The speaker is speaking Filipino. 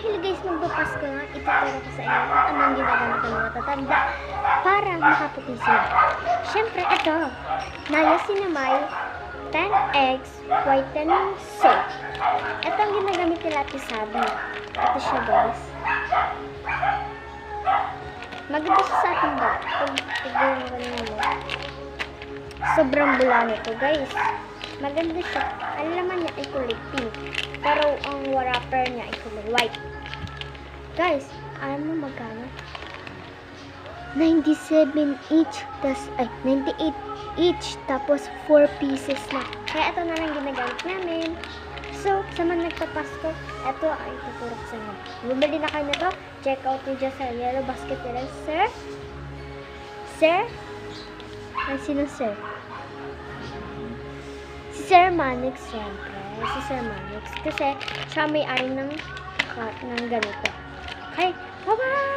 dahil guys magpapasko nga, ituturo ko sa inyo kung anong ginagamit ng mga tatanda para makaputi sila. Siyempre, ito, niacinamide 10x whitening soap. Ito ang ginagamit nila at sabi. Ito siya guys. Maganda siya sa ating ba? Sobrang bula nito guys. Maganda siya. Ang laman niya ay kulay pink. Pero ang wrapper niya ay kulay white. Guys, alam mo magkano? 97 each. Ay, 98 each. Tapos 4 pieces na. Kaya ito na lang ginagamit namin. So, sa mga nagpapasko, ito ay tuturo ko sa inyo. Bumili na kayo nito. Check out nyo dyan sa Yellow Basket nila. Sir? Sir? Ay, sino sir? Si Sir Manix, syempre. Si Sir Manix. Kasi, siya may-ari ng ganito. Okay, bye-bye!